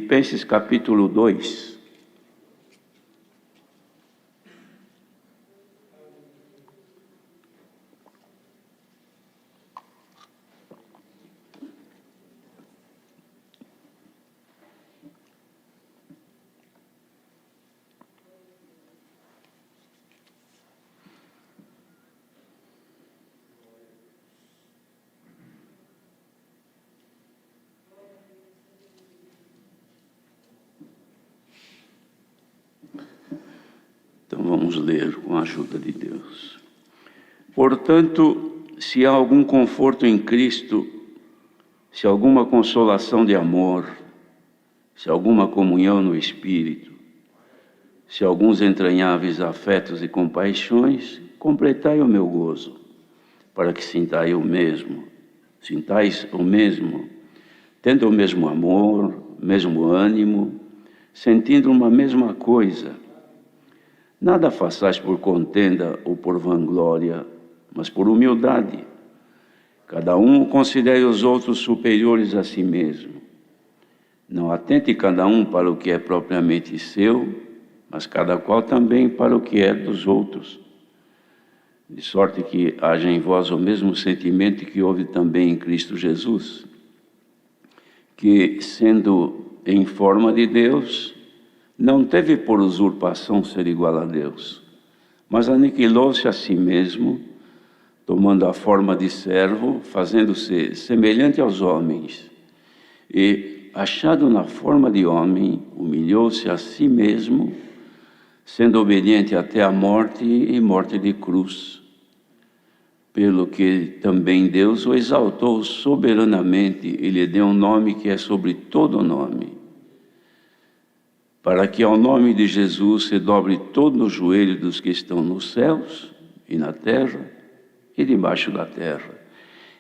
Filipenses capítulo 2. Então vamos ler com a ajuda de Deus. Portanto, se há algum conforto em Cristo, se há alguma consolação de amor, se há alguma comunhão no Espírito, se há alguns entranháveis afetos e compaixões, completai o meu gozo, para que sintais o mesmo, tendo o mesmo amor, mesmo ânimo, sentindo uma mesma coisa. Nada façais por contenda ou por vanglória, mas por humildade. Cada um considere os outros superiores a si mesmo. Não atente cada um para o que é propriamente seu, mas cada qual também para o que é dos outros. De sorte que haja em vós o mesmo sentimento que houve também em Cristo Jesus, que, sendo em forma de Deus, não teve por usurpação ser igual a Deus, mas aniquilou-se a si mesmo, tomando a forma de servo, fazendo-se semelhante aos homens, e, achado na forma de homem, humilhou-se a si mesmo, sendo obediente até a morte e morte de cruz. Pelo que também Deus o exaltou soberanamente e lhe deu um nome que é sobre todo nome, para que ao nome de Jesus se dobre todo o joelho dos que estão nos céus e na terra e debaixo da terra,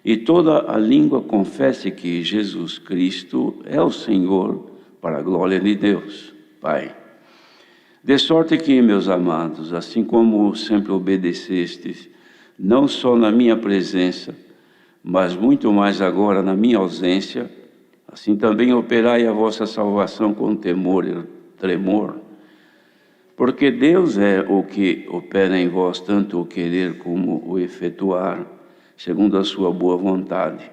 e toda a língua confesse que Jesus Cristo é o Senhor, para a glória de Deus, Pai. De sorte que, meus amados, assim como sempre obedecestes, não só na minha presença, mas muito mais agora na minha ausência, assim também operai a vossa salvação com temor e tremor, porque Deus é o que opera em vós tanto o querer como o efetuar, segundo a sua boa vontade.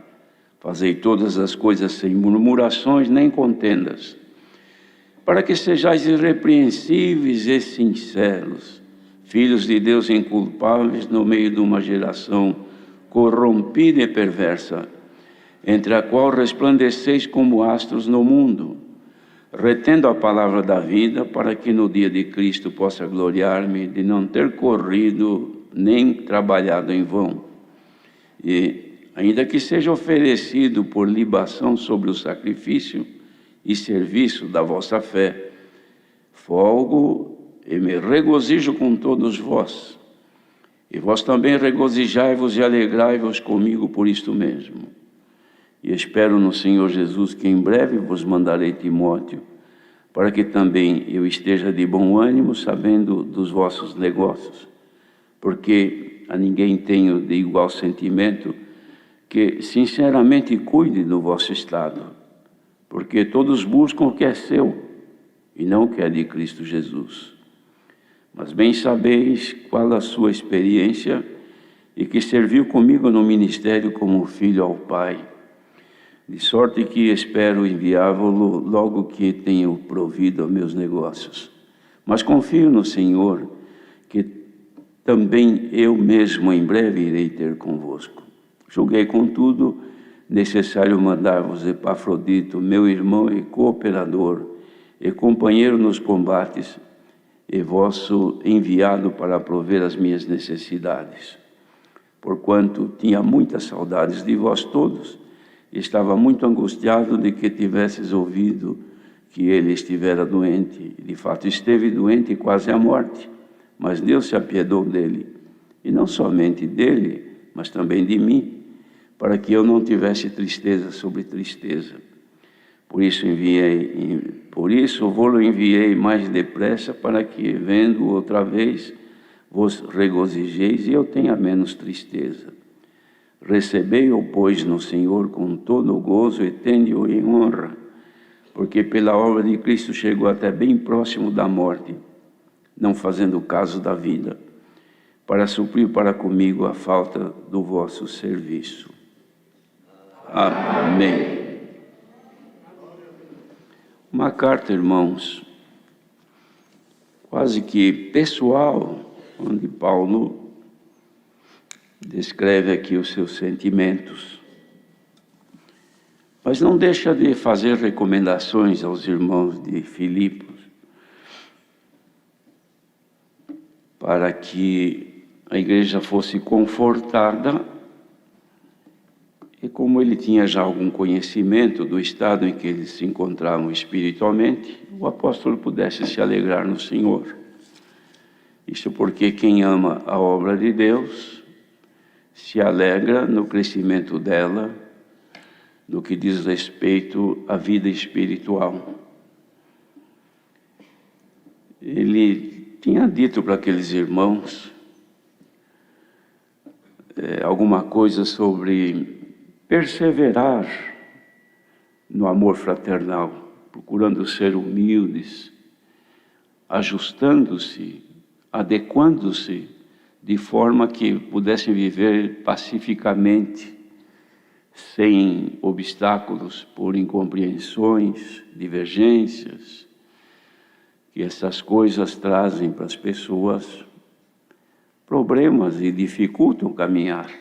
Fazei todas as coisas sem murmurações nem contendas, para que sejais irrepreensíveis e sinceros, filhos de Deus inculpáveis no meio de uma geração corrompida e perversa, entre a qual resplandeceis como astros no mundo, retendo a palavra da vida, para que no dia de Cristo possa gloriar-me de não ter corrido nem trabalhado em vão. E, ainda que seja oferecido por libação sobre o sacrifício e serviço da vossa fé, folgo e me regozijo com todos vós. E vós também regozijai-vos e alegrai-vos comigo por isto mesmo. E espero no Senhor Jesus que em breve vos mandarei Timóteo, para que também eu esteja de bom ânimo, sabendo dos vossos negócios, porque a ninguém tenho de igual sentimento, que sinceramente cuide do vosso estado, porque todos buscam o que é seu, e não o que é de Cristo Jesus. Mas bem sabeis qual a sua experiência, e que serviu comigo no ministério como filho ao Pai, de sorte que espero enviá-lo logo que tenho provido a meus negócios. Mas confio no Senhor, que também eu mesmo em breve irei ter convosco. Julguei, contudo, necessário mandar-vos Epafrodito, meu irmão e cooperador, e companheiro nos combates, e vosso enviado para prover as minhas necessidades. Porquanto tinha muitas saudades de vós todos, estava muito angustiado de que tivesses ouvido que ele estivera doente. De fato, esteve doente e quase à morte, mas Deus se apiedou dele, e não somente dele, mas também de mim, para que eu não tivesse tristeza sobre tristeza. Por isso vou-lo enviei mais depressa, para que, vendo outra vez, vos regozijeis e eu tenha menos tristeza. Recebei-o, pois, no Senhor com todo o gozo e tende-o em honra, porque pela obra de Cristo chegou até bem próximo da morte, não fazendo caso da vida, para suprir para comigo a falta do vosso serviço. Amém. Uma carta, irmãos, quase que pessoal, onde Paulo descreve aqui os seus sentimentos, mas não deixa de fazer recomendações aos irmãos de Filipos para que a igreja fosse confortada, e como ele tinha já algum conhecimento do estado em que eles se encontravam espiritualmente, o apóstolo pudesse se alegrar no Senhor. Isso porque quem ama a obra de Deus se alegra no crescimento dela, no que diz respeito à vida espiritual. Ele tinha dito para aqueles irmãos alguma coisa sobre perseverar no amor fraternal, procurando ser humildes, ajustando-se, adequando-se, de forma que pudessem viver pacificamente, sem obstáculos por incompreensões, divergências, que essas coisas trazem para as pessoas problemas e dificultam caminhar.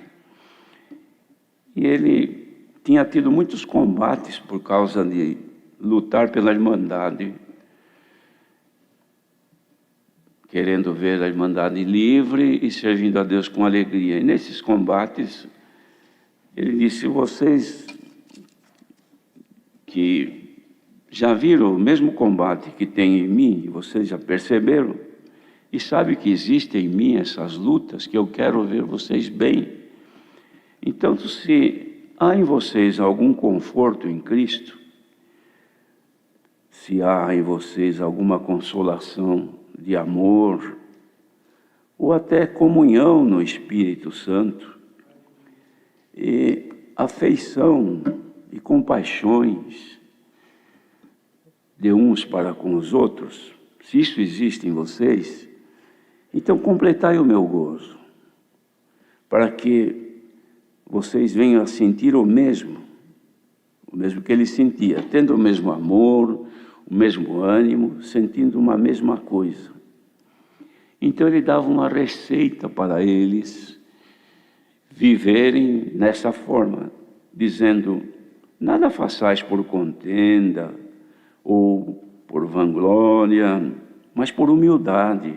E ele tinha tido muitos combates por causa de lutar pela Irmandade, querendo ver a Irmandade livre e servindo a Deus com alegria. E nesses combates, ele disse: vocês que já viram o mesmo combate que tem em mim, vocês já perceberam, e sabem que existem em mim essas lutas, que eu quero ver vocês bem. Então, se há em vocês algum conforto em Cristo, se há em vocês alguma consolação de amor, ou até comunhão no Espírito Santo, e afeição e compaixões de uns para com os outros, se isso existe em vocês, então completai o meu gozo, para que vocês venham a sentir o mesmo que ele sentia, tendo o mesmo amor, o mesmo ânimo, sentindo uma mesma coisa. Então ele dava uma receita para eles viverem nessa forma, dizendo: nada façais por contenda ou por vanglória, mas por humildade.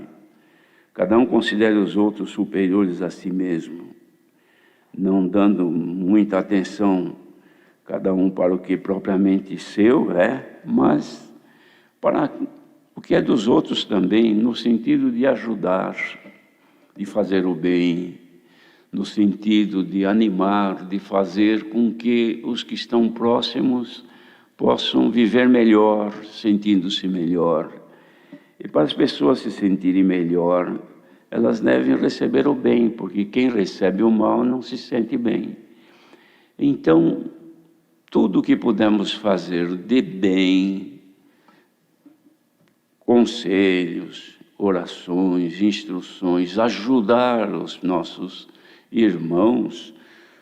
Cada um considere os outros superiores a si mesmo, não dando muita atenção cada um para o que propriamente seu é, mas para o que é dos outros também, no sentido de ajudar, de fazer o bem, no sentido de animar, de fazer com que os que estão próximos possam viver melhor, sentindo-se melhor. E para as pessoas se sentirem melhor, elas devem receber o bem, porque quem recebe o mal não se sente bem. Então, tudo o que pudermos fazer de bem, conselhos, orações, instruções, ajudar os nossos irmãos,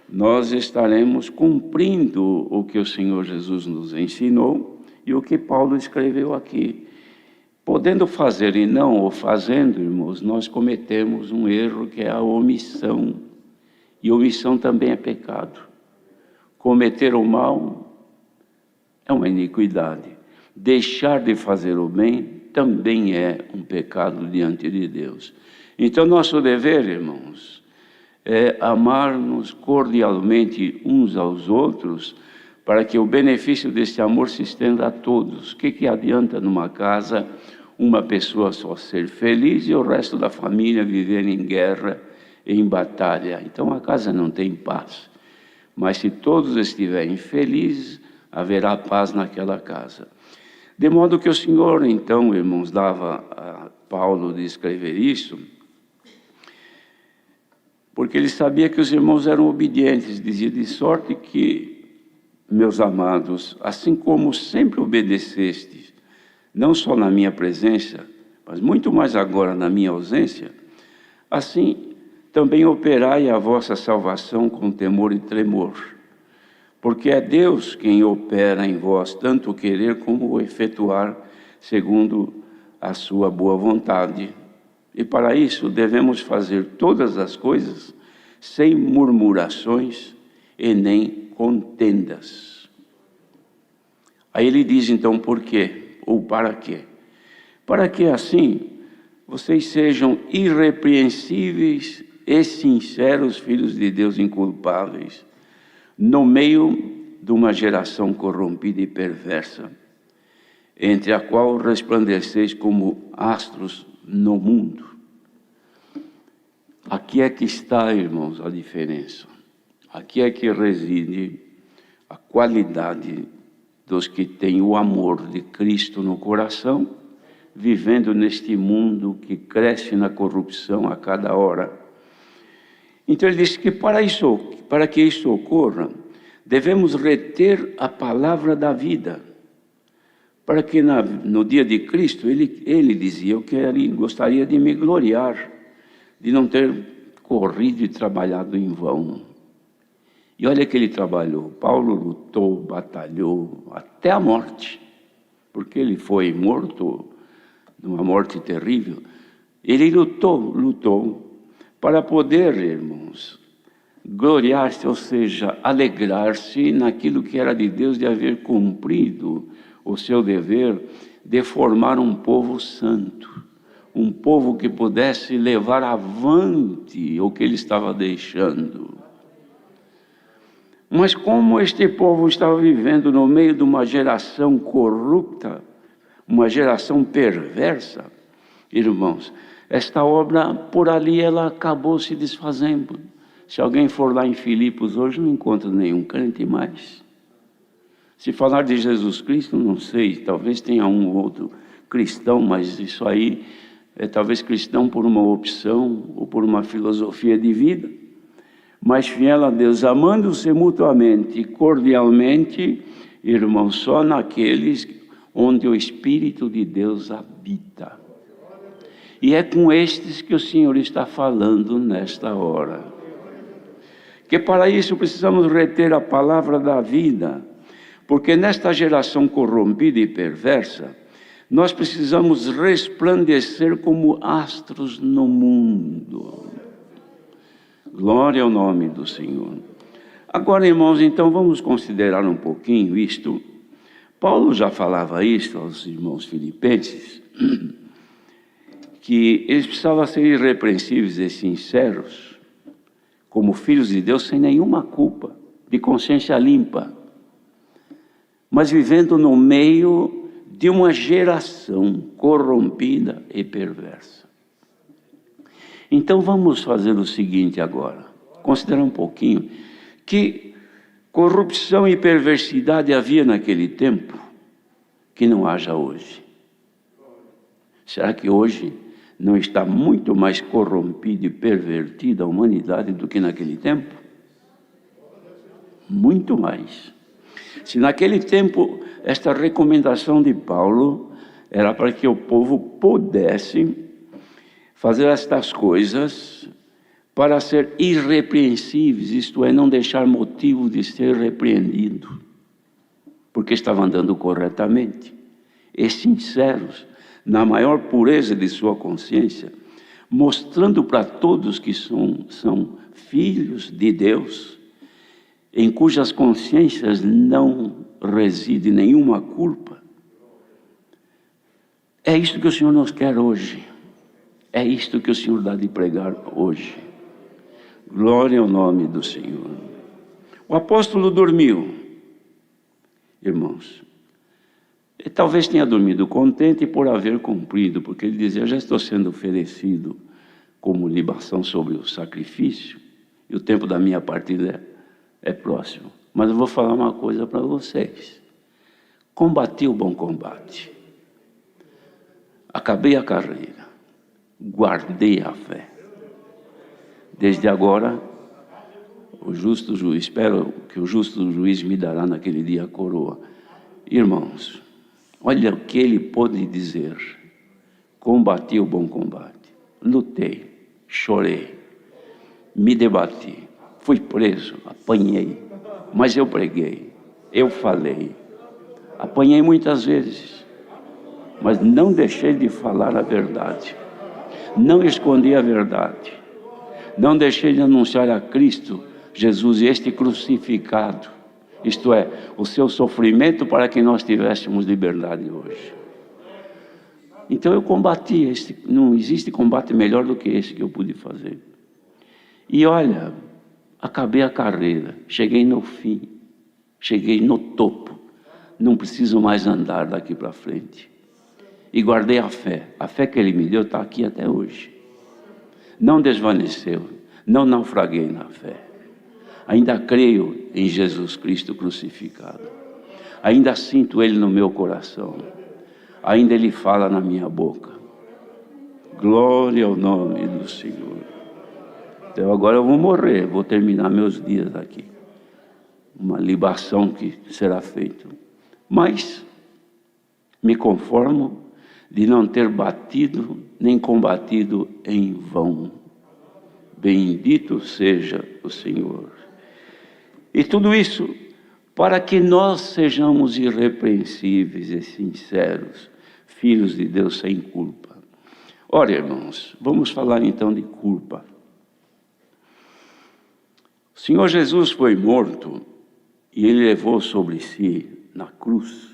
nós estaremos cumprindo o que o Senhor Jesus nos ensinou e o que Paulo escreveu aqui. Podendo fazer e não o fazendo, irmãos, nós cometemos um erro que é a omissão. E omissão também é pecado. Cometer o mal é uma iniquidade. Deixar de fazer o bem também é um pecado diante de Deus. Então, nosso dever, irmãos, é amar-nos cordialmente uns aos outros, para que o benefício desse amor se estenda a todos. O que adianta numa casa uma pessoa só ser feliz e o resto da família viver em guerra e em batalha? Então a casa não tem paz. Mas se todos estiverem felizes, haverá paz naquela casa. De modo que o Senhor, então, irmãos, dava a Paulo de escrever isso, porque ele sabia que os irmãos eram obedientes, dizia: de sorte que meus amados, assim como sempre obedecestes, não só na minha presença, mas muito mais agora na minha ausência, assim também operai a vossa salvação com temor e tremor, porque é Deus quem opera em vós tanto o querer como o efetuar, segundo a sua boa vontade. E para isso devemos fazer todas as coisas sem murmurações e nem contendas. Aí ele diz então por quê? Ou para quê? Para que assim vocês sejam irrepreensíveis e sinceros filhos de Deus inculpáveis, no meio de uma geração corrompida e perversa, entre a qual resplandeceis como astros no mundo. Aqui é que está, irmãos, a diferença. Aqui é que reside a qualidade dos que têm o amor de Cristo no coração, vivendo neste mundo que cresce na corrupção a cada hora. Então ele diz que para que isso ocorra, devemos reter a palavra da vida, para que no dia de Cristo, ele dizia, eu gostaria de me gloriar, de não ter corrido e trabalhado em vão. E olha que ele trabalhou, Paulo lutou, batalhou, até a morte, porque ele foi morto, numa morte terrível. Ele lutou, para poder, irmãos, gloriar-se, ou seja, alegrar-se naquilo que era de Deus, de haver cumprido o seu dever de formar um povo santo, um povo que pudesse levar avante o que ele estava deixando. Mas como este povo estava vivendo no meio de uma geração corrupta, uma geração perversa, irmãos, esta obra por ali ela acabou se desfazendo. Se alguém for lá em Filipos hoje, não encontra nenhum crente mais. Se falar de Jesus Cristo, não sei, talvez tenha um ou outro cristão, mas isso aí é talvez cristão por uma opção ou por uma filosofia de vida, mas fiel a Deus, amando-se mutuamente, cordialmente, irmãos, só naqueles onde o Espírito de Deus habita. E é com estes que o Senhor está falando nesta hora. Que para isso precisamos reter a palavra da vida, porque nesta geração corrompida e perversa, nós precisamos resplandecer como astros no mundo. Glória ao nome do Senhor. Agora, irmãos, então vamos considerar um pouquinho isto. Paulo já falava isso aos irmãos filipenses, que eles precisavam ser irrepreensíveis e sinceros, como filhos de Deus, sem nenhuma culpa, de consciência limpa, mas vivendo no meio de uma geração corrompida e perversa. Então vamos fazer o seguinte agora, considerar um pouquinho que corrupção e perversidade havia naquele tempo que não haja hoje. Será que hoje não está muito mais corrompida e pervertida a humanidade do que naquele tempo? Muito mais. Se naquele tempo esta recomendação de Paulo era para que o povo pudesse fazer estas coisas para ser irrepreensíveis, isto é, não deixar motivo de ser repreendido, porque estavam andando corretamente, e sinceros, na maior pureza de sua consciência, mostrando para todos que são filhos de Deus, em cujas consciências não reside nenhuma culpa. É isto que o Senhor nos quer hoje. É isto que o Senhor dá de pregar hoje. Glória ao nome do Senhor. O apóstolo dormiu, irmãos. Ele talvez tenha dormido contente por haver cumprido, porque ele dizia, já estou sendo oferecido como libação sobre o sacrifício, e o tempo da minha partida é próximo. Mas eu vou falar uma coisa para vocês. Combati o bom combate. Acabei a carreira. Guardei a fé. Desde agora, o justo juiz, espero que o justo juiz me dará naquele dia a coroa. Irmãos, olha o que ele pôde dizer: combati o bom combate, lutei, chorei, me debati, fui preso, apanhei, mas eu preguei, eu falei, apanhei muitas vezes, mas não deixei de falar a verdade, não escondi a verdade, não deixei de anunciar a Cristo Jesus, este crucificado, isto é, o seu sofrimento para que nós tivéssemos liberdade hoje. Então eu combati, não existe combate melhor do que esse que eu pude fazer. E olha, acabei a carreira, cheguei no fim, cheguei no topo, não preciso mais andar daqui para frente. E guardei a fé que Ele me deu está aqui até hoje. Não desvaneceu, não naufraguei na fé. Ainda creio em Jesus Cristo crucificado. Ainda sinto Ele no meu coração. Ainda Ele fala na minha boca. Glória ao nome do Senhor. Então agora eu vou morrer, vou terminar meus dias aqui. Uma libação que será feita. Mas me conformo de não ter batido nem combatido em vão. Bendito seja o Senhor. E tudo isso para que nós sejamos irrepreensíveis e sinceros, filhos de Deus sem culpa. Ora, irmãos, vamos falar então de culpa. O Senhor Jesus foi morto e Ele levou sobre si, na cruz,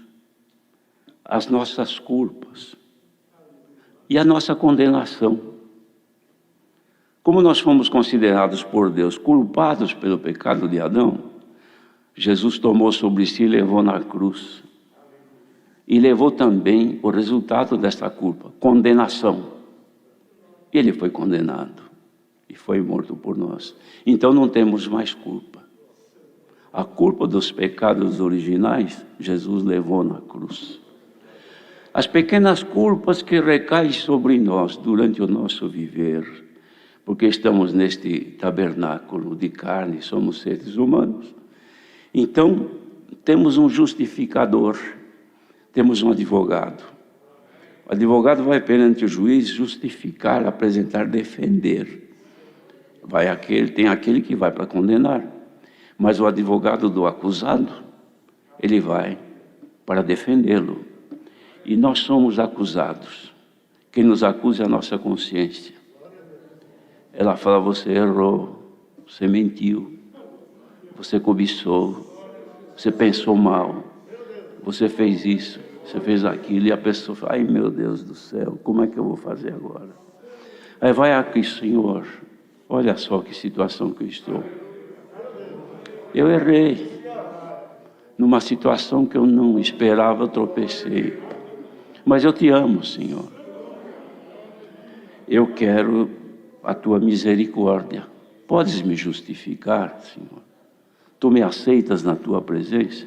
as nossas culpas e a nossa condenação. Como nós fomos considerados por Deus culpados pelo pecado de Adão, Jesus tomou sobre si e levou na cruz. E levou também o resultado desta culpa, condenação. Ele foi condenado e foi morto por nós. Então não temos mais culpa. A culpa dos pecados originais, Jesus levou na cruz. As pequenas culpas que recaem sobre nós durante o nosso viver, porque estamos neste tabernáculo de carne, somos seres humanos. Então, temos um justificador, temos um advogado. O advogado vai perante o juiz justificar, apresentar, defender. Tem aquele que vai para condenar, mas o advogado do acusado, ele vai para defendê-lo. E nós somos acusados. Quem nos acusa é a nossa consciência. Ela fala: você errou, você mentiu, você cobiçou, você pensou mal, você fez isso, você fez aquilo. E a pessoa fala: ai meu Deus do céu, como é que eu vou fazer agora? Aí vai aqui: Senhor, olha só que situação que eu estou. Eu errei, numa situação que eu não esperava, eu tropecei. Mas eu te amo, Senhor. Eu quero a tua misericórdia. Podes me justificar, Senhor? Tu me aceitas na tua presença?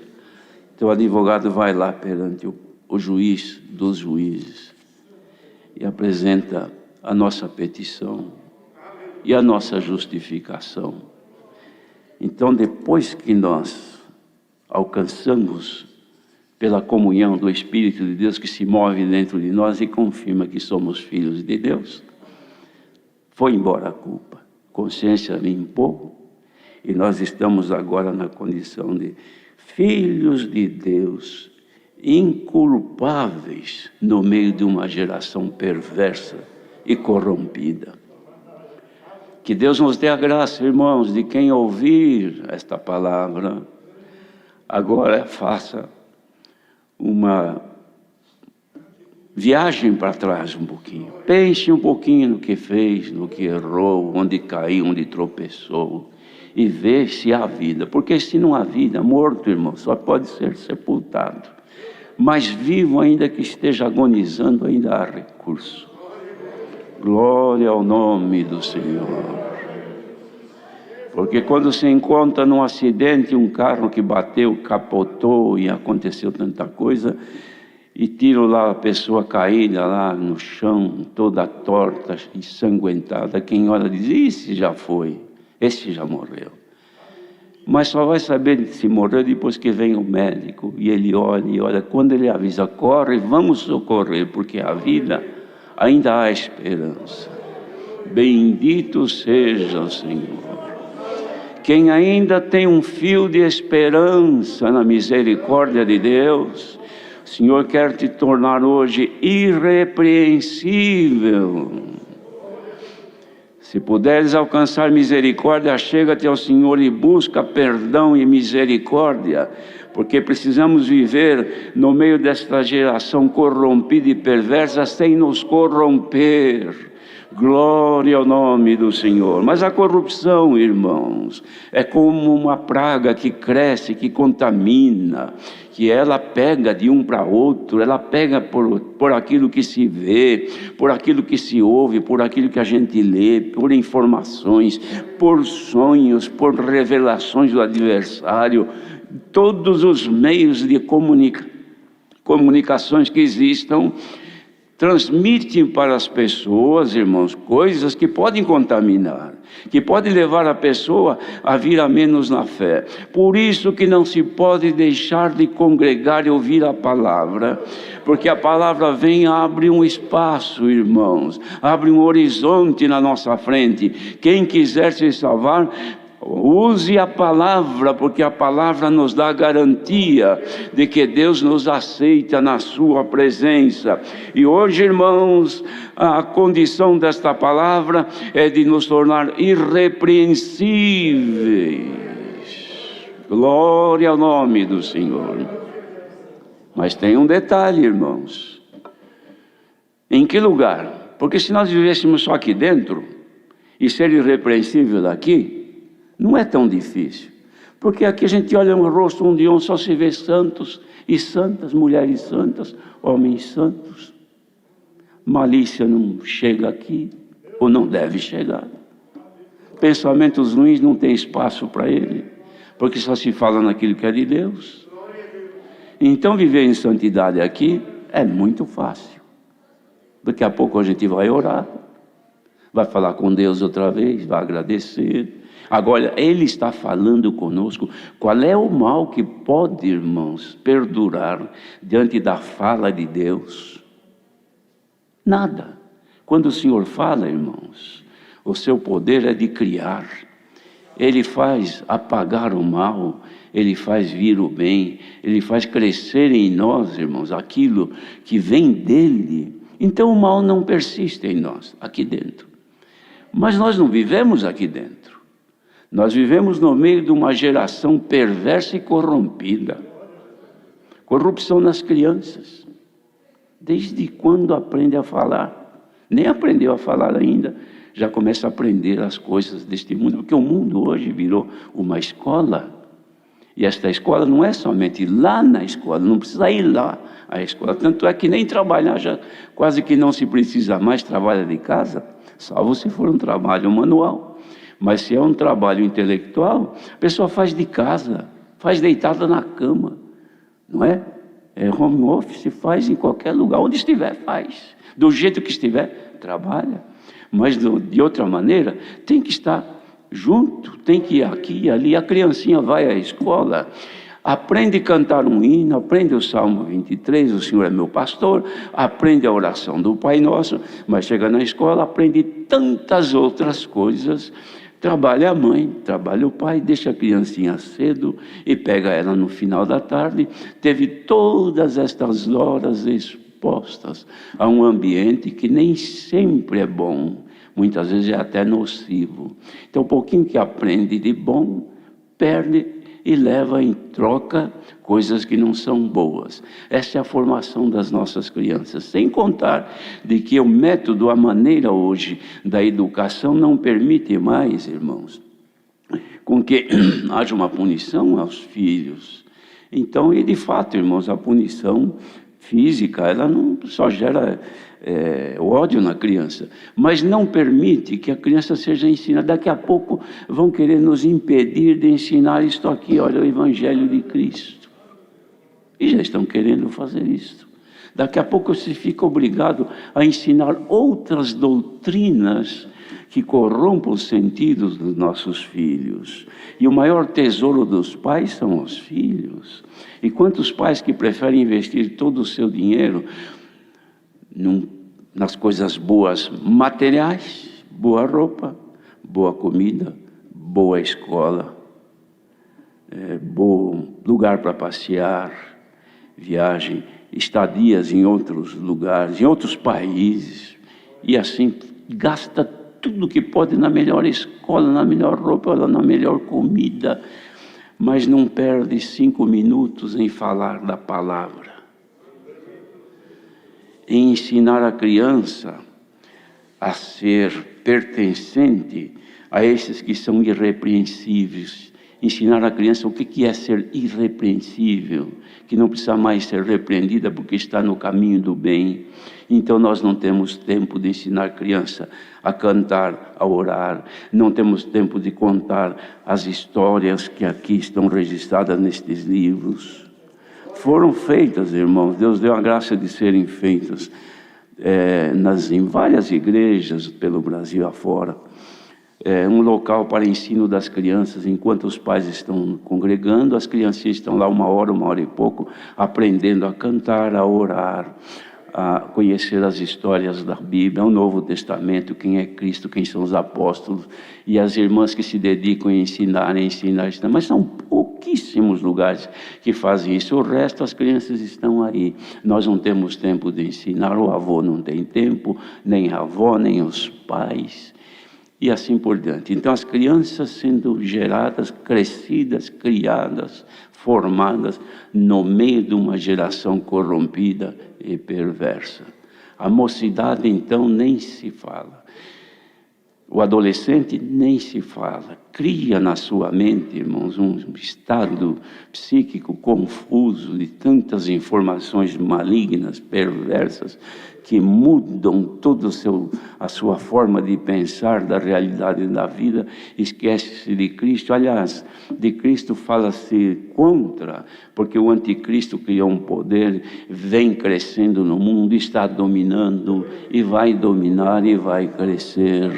Então o advogado vai lá perante o juiz dos juízes e apresenta a nossa petição e a nossa justificação. Então, depois que nós alcançamos pela comunhão do Espírito de Deus que se move dentro de nós e confirma que somos filhos de Deus, foi embora a culpa, consciência limpou, e nós estamos agora na condição de filhos de Deus, inculpáveis no meio de uma geração perversa e corrompida. Que Deus nos dê a graça, irmãos, de quem ouvir esta palavra, agora faça uma viagem para trás um pouquinho. Pense um pouquinho no que fez, no que errou, onde caiu, onde tropeçou. E vê se há vida. Porque se não há vida, morto, irmão, só pode ser sepultado. Mas vivo, ainda que esteja agonizando, ainda há recurso. Glória ao nome do Senhor. Porque quando se encontra num acidente, um carro que bateu, capotou e aconteceu tanta coisa, e tiram lá a pessoa caída lá no chão, toda torta, ensanguentada, quem olha diz: esse já foi, esse já morreu. Mas só vai saber se morreu depois que vem o médico e ele olha e olha. Quando ele avisa, corre, vamos socorrer, porque a vida ainda há esperança. Bendito seja o Senhor. Quem ainda tem um fio de esperança na misericórdia de Deus, o Senhor quer te tornar hoje irrepreensível. Se puderes alcançar misericórdia, chega-te ao Senhor e busca perdão e misericórdia, porque precisamos viver no meio desta geração corrompida e perversa sem nos corromper. Glória ao nome do Senhor. Mas a corrupção, irmãos, é como uma praga que cresce, que contamina, que ela pega de um para outro, ela pega por aquilo que se vê, por aquilo que se ouve, por aquilo que a gente lê, por informações, por sonhos, por revelações do adversário, todos os meios de comunicações que existam, transmitem para as pessoas, irmãos, coisas que podem contaminar, que podem levar a pessoa a vir a menos na fé. Por isso que não se pode deixar de congregar e ouvir a palavra, porque a palavra vem e abre um espaço, irmãos, abre um horizonte na nossa frente. Quem quiser se salvar, use a palavra, porque a palavra nos dá garantia de que Deus nos aceita na sua presença. E hoje, irmãos, a condição desta palavra é de nos tornar irrepreensíveis. Glória ao nome do Senhor. Mas tem um detalhe, irmãos. Em que lugar? Porque se nós vivêssemos só aqui dentro e ser irrepreensível daqui, não é tão difícil, porque aqui a gente olha no rosto um de um, só se vê santos e santas, mulheres santas, homens santos. Malícia não chega aqui, ou não deve chegar. Pensamentos ruins não tem espaço para ele, porque só se fala naquilo que é de Deus. Então viver em santidade aqui é muito fácil. Daqui a pouco a gente vai orar, vai falar com Deus outra vez, vai agradecer. Agora, Ele está falando conosco. Qual é o mal que pode, irmãos, perdurar diante da fala de Deus? Nada. Quando o Senhor fala, irmãos, o seu poder é de criar. Ele faz apagar o mal, Ele faz vir o bem, Ele faz crescer em nós, irmãos, aquilo que vem dEle. Então o mal não persiste em nós, aqui dentro. Mas nós não vivemos aqui dentro. Nós vivemos no meio de uma geração perversa e corrompida. Corrupção nas crianças. Desde quando aprende a falar? Nem aprendeu a falar ainda, já começa a aprender as coisas deste mundo, porque o mundo hoje virou uma escola. E esta escola não é somente lá na escola, não precisa ir lá à escola. Tanto é que nem trabalhar já quase que não se precisa mais, trabalha de casa, salvo se for um trabalho manual. Mas se é um trabalho intelectual, a pessoa faz de casa, faz deitada na cama, não é? É home office, faz em qualquer lugar, onde estiver faz, do jeito que estiver, trabalha. Mas de outra maneira, tem que estar junto, tem que ir aqui e ali. A criancinha vai à escola, aprende a cantar um hino, aprende o Salmo 23, o Senhor é meu pastor, aprende a oração do Pai Nosso, mas chega na escola, aprende tantas outras coisas. Trabalha a mãe, trabalha o pai, deixa a criancinha cedo e pega ela no final da tarde. Teve todas estas horas expostas a um ambiente que nem sempre é bom, muitas vezes é até nocivo. Então, um pouquinho que aprende de bom, perde e leva em troca coisas que não são boas. Essa é a formação das nossas crianças. Sem contar de que o método, a maneira hoje da educação não permite mais, irmãos, com que haja uma punição aos filhos. Então, e de fato, irmãos, a punição física, ela não só gera ódio na criança, mas não permite que a criança seja ensinada. Daqui a pouco vão querer nos impedir de ensinar isto aqui, olha, o Evangelho de Cristo. E já estão querendo fazer isso. Daqui a pouco você fica obrigado a ensinar outras doutrinas que corrompam os sentidos dos nossos filhos. E o maior tesouro dos pais são os filhos. E quantos pais que preferem investir todo o seu dinheiro nas coisas boas materiais, boa roupa, boa comida, boa escola, bom lugar para passear, viagem, estadias em outros lugares, em outros países, e assim gasta tudo que pode na melhor escola, na melhor roupa, na melhor comida, mas não perde 5 minutos em falar da palavra, em ensinar a criança a ser pertencente a esses que são irrepreensíveis, ensinar a criança o que é ser irrepreensível, que não precisa mais ser repreendida porque está no caminho do bem. Então nós não temos tempo de ensinar a criança a cantar, a orar, não temos tempo de contar as histórias que aqui estão registradas nestes livros. Foram feitas, irmãos, Deus deu a graça de serem feitas em várias igrejas pelo Brasil afora. Um local para ensino das crianças, enquanto os pais estão congregando, as criancinhas estão lá 1 hora e pouco, aprendendo a cantar, a orar, a conhecer as histórias da Bíblia, o Novo Testamento, quem é Cristo, quem são os apóstolos, e as irmãs que se dedicam a ensinar, mas são pouquíssimos lugares que fazem isso, o resto as crianças estão aí, nós não temos tempo de ensinar, o avô não tem tempo, nem a avó, nem os pais, e assim por diante. Então as crianças sendo geradas, crescidas, criadas, formadas no meio de uma geração corrompida e perversa. A mocidade então nem se fala. O adolescente nem se fala. Cria na sua mente, irmãos, um estado psíquico confuso de tantas informações malignas, perversas, que mudam toda a sua forma de pensar da realidade da vida, esquece-se de Cristo. Aliás, de Cristo fala-se contra, porque o anticristo criou um poder, vem crescendo no mundo, está dominando e vai dominar e vai crescer.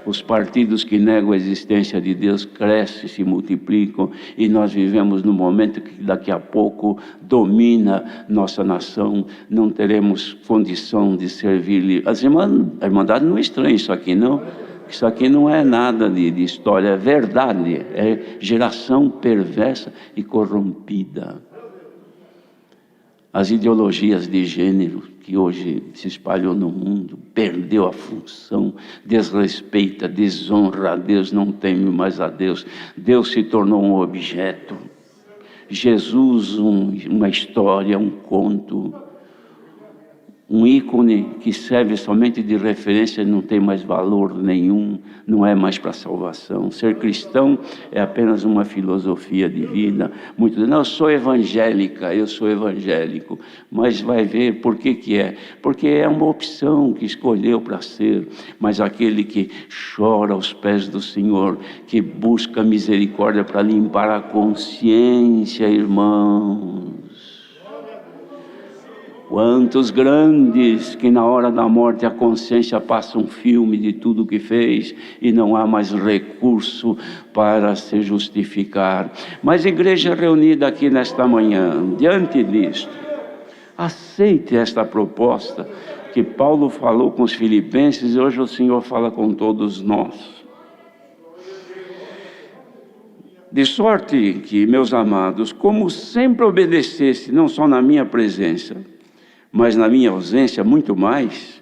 Os partidos que negam a existência de Deus crescem, se multiplicam, e nós vivemos num momento que daqui a pouco domina nossa nação, não teremos condição de servir. A Irmandade não é estranha isso aqui, não. Isso aqui não é nada de história, é verdade, é geração perversa e corrompida. As ideologias de gênero que hoje se espalhou no mundo, perdeu a função, desrespeita, desonra a Deus, não teme mais a Deus. Deus se tornou um objeto, Jesus uma história, um conto, um ícone que serve somente de referência, não tem mais valor nenhum, não é mais para salvação. Ser cristão é apenas uma filosofia de vida. Muitos dizem, não, eu sou evangélica, eu sou evangélico. Mas vai ver por que é. Porque é uma opção que escolheu para ser. Mas aquele que chora aos pés do Senhor, que busca misericórdia para limpar a consciência, irmãos. Quantos grandes que na hora da morte a consciência passa um filme de tudo que fez e não há mais recurso para se justificar. Mas igreja reunida aqui nesta manhã, diante disto, aceite esta proposta que Paulo falou com os filipenses e hoje o Senhor fala com todos nós. De sorte que, meus amados, como sempre obedecesse, não só na minha presença, mas na minha ausência muito mais,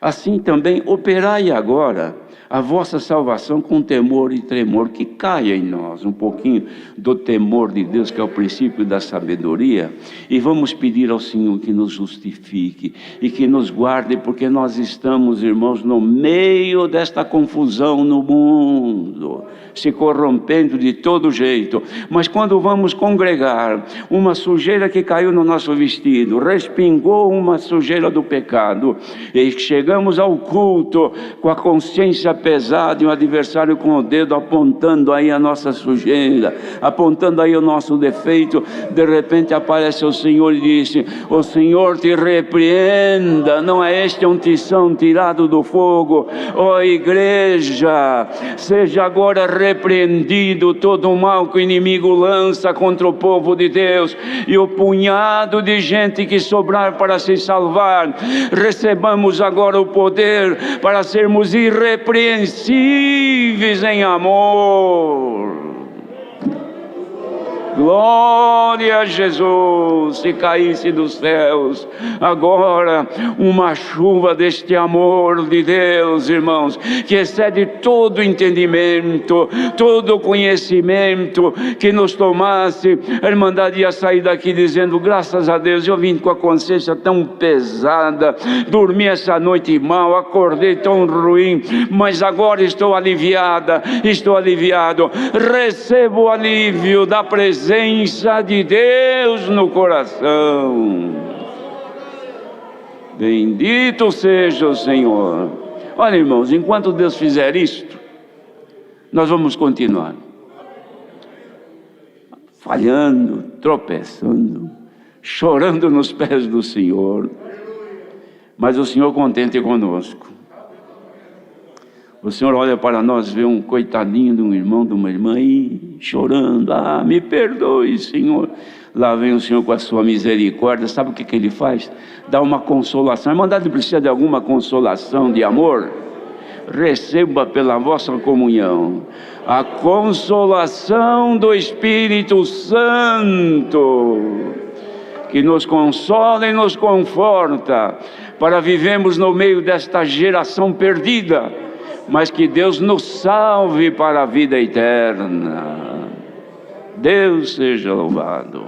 assim também operai agora a vossa salvação com temor e tremor, que caia em nós um pouquinho do temor de Deus, que é o princípio da sabedoria, e vamos pedir ao Senhor que nos justifique e que nos guarde, porque nós estamos, irmãos, no meio desta confusão no mundo, se corrompendo de todo jeito, mas quando vamos congregar, uma sujeira que caiu no nosso vestido, respingou uma sujeira do pecado, e chegamos ao culto com a consciência pesada e o adversário com o dedo apontando aí a nossa sujeira, apontando aí o nosso defeito, de repente aparece o Senhor e diz: o Senhor te repreenda, não é este um tição tirado do fogo? Ó igreja, seja agora repreendido todo o mal que o inimigo lança contra o povo de Deus, e o punhado de gente que sobrar para se salvar, recebamos agora o poder para sermos irrepreensíveis em amor. Glória a Jesus. Se caísse dos céus agora uma chuva deste amor de Deus, irmãos, que excede todo entendimento, todo conhecimento, que nos tomasse, a Irmandade ia sair daqui dizendo: graças a Deus, eu vim com a consciência tão pesada, dormi essa noite mal, acordei tão ruim, mas agora estou aliviada, estou aliviado, recebo o alívio da presença de Deus no coração. Bendito seja o Senhor. Olha, irmãos, enquanto Deus fizer isto, nós vamos continuar falhando, tropeçando, chorando nos pés do Senhor, mas o Senhor contente conosco. O Senhor olha para nós, vê um coitadinho de um irmão, de uma irmã aí, chorando: ah, me perdoe, Senhor. Lá vem o Senhor com a sua misericórdia. Sabe o que Ele faz? Dá uma consolação. A Irmandade precisa de alguma consolação, de amor? Receba pela vossa comunhão a consolação do Espírito Santo, que nos consola e nos conforta, para vivermos no meio desta geração perdida, mas que Deus nos salve para a vida eterna. Deus seja louvado.